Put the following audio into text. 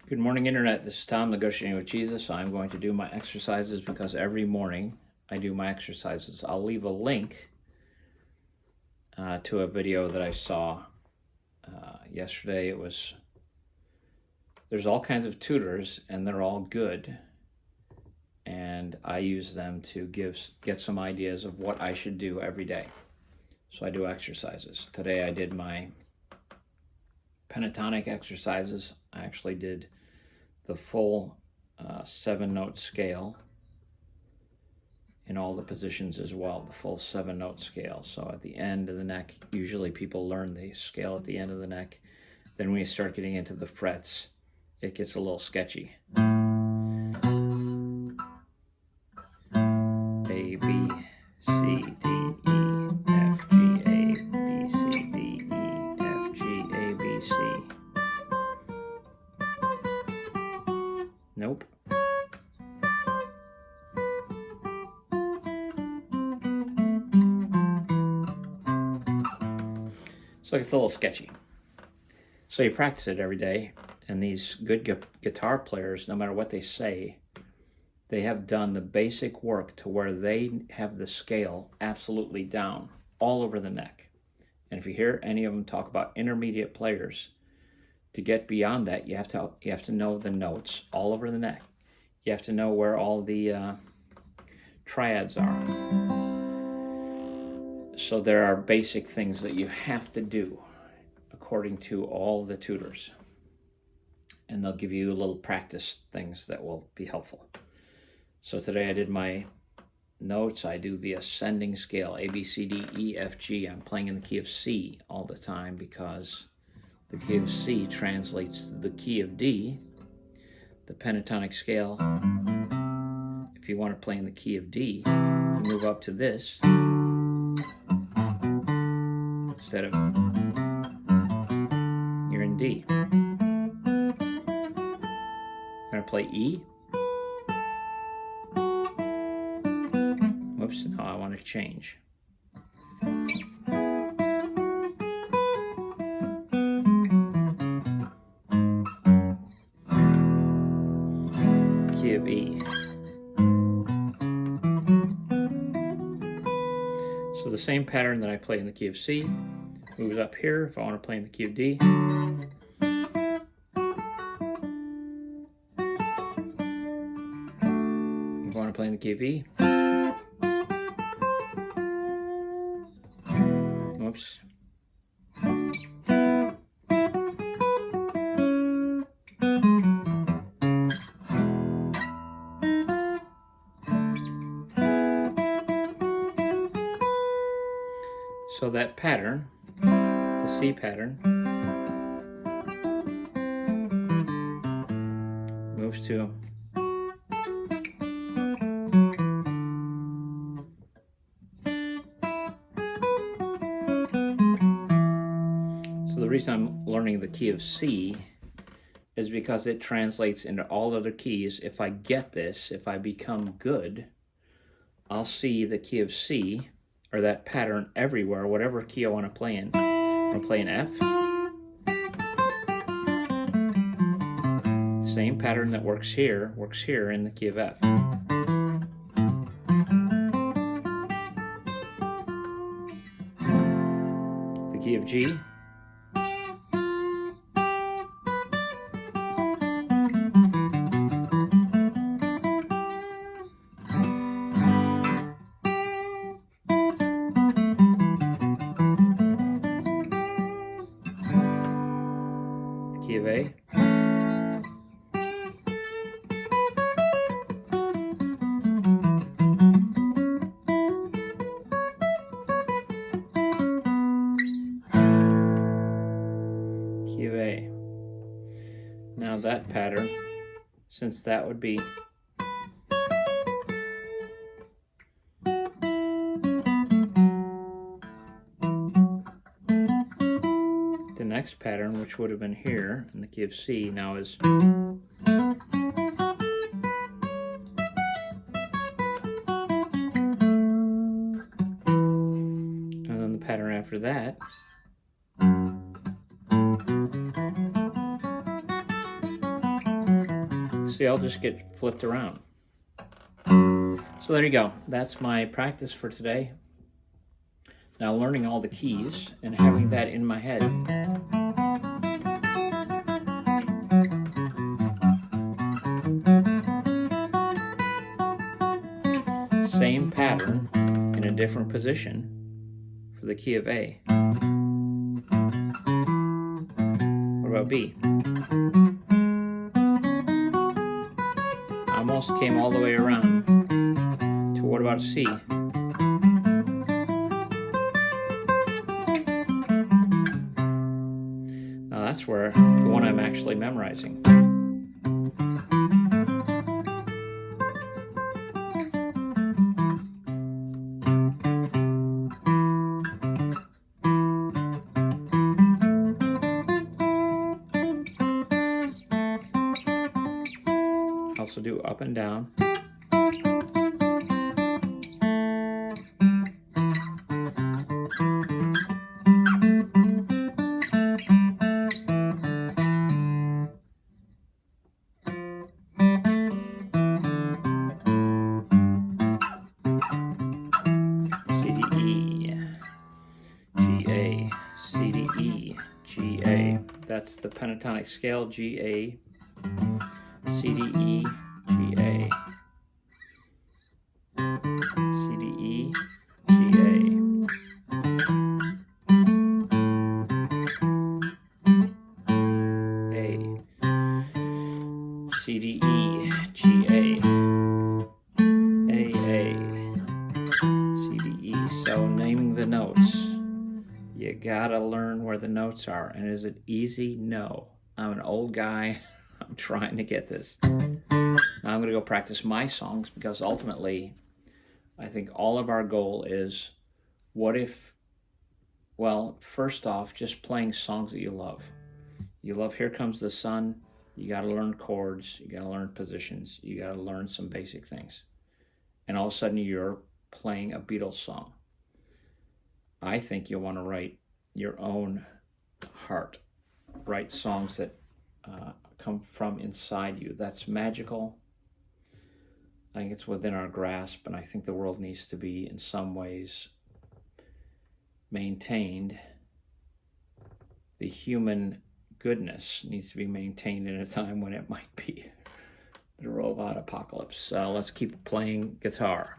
Good morning, Internet. This is Tom, Negotiating with Jesus. I'm going to do my exercises because every morning I do my exercises. I'll leave a link to a video that I saw yesterday. There's all kinds of tutors, and they're all good. And I use them to get some ideas of what I should do every day. So I do exercises. Today I did my pentatonic exercises. I actually did the full 7-note scale in all the positions as well, the full 7-note scale. So at the end of the neck, usually people learn the scale at the end of the neck. Then when you start getting into the frets, it gets a little sketchy. A, B, C, D, E, F, G, A, B, C, D, E, F, G, A, B, C. Nope. So it's a little sketchy. So you practice it every day, and these good guitar players, no matter what they say, they have done the basic work to where they have the scale absolutely down all over the neck. And if you hear any of them talk about intermediate players, to get beyond that, you have to know the notes all over the neck. You have to know where all the triads are. So there are basic things that you have to do according to all the tutors. And they'll give you little practice things that will be helpful. So today I did my notes. I do the ascending scale, A, B, C, D, E, F, G. I'm playing in the key of C all the time because the key of C translates to the key of D. The pentatonic scale, if you want to play in the key of D, you move up to this instead of you're in D. I'm going to play E. Whoops, now I want to change. Key of E. So the same pattern that I play in the key of C moves up here if I want to play in the key of D. If I want to play in the key of E. Whoops. So that pattern, the C pattern, moves to so the reason I'm learning the key of C is because it translates into all other keys. If I get this, if I become good, I'll see the key of C or that pattern everywhere, whatever key I want to play in. I'm going to play in F. The same pattern that works here in the key of F. The key of G. Key of A. Key of A. Now that pattern, since that would be the next pattern, which would have been here in the key of C, now is and then the pattern after that See, I'll just get flipped around. So there you go. That's my practice for today. Now learning all the keys and having that in my head. Same pattern in a different position for the key of A. What about B? Almost came all the way around to what about C? Now that's where the one I'm actually memorizing. Also do up and down. C, D, E, G, A, C, D, E, G, A. That's the pentatonic scale, G, A, C, D, E, G, A. C, D, E, G, A. A, C, D, E, G, A. A, C, D, E. So naming the notes, you gotta learn where the notes are. And is it easy? No. I'm an old guy. I'm trying to get this. Now I'm going to go practice my songs, because ultimately I think all of our goal is, what if, well, first off, just playing songs that you love. You love Here Comes the Sun, you got to learn chords, you got to learn positions, you got to learn some basic things. And all of a sudden you're playing a Beatles song. I think you'll want to write your own heart. Write songs that come from inside you. That's magical. I think it's within our grasp, and I think the world needs to be, in some ways, maintained. The human goodness needs to be maintained in a time when it might be the robot apocalypse. So let's keep playing guitar.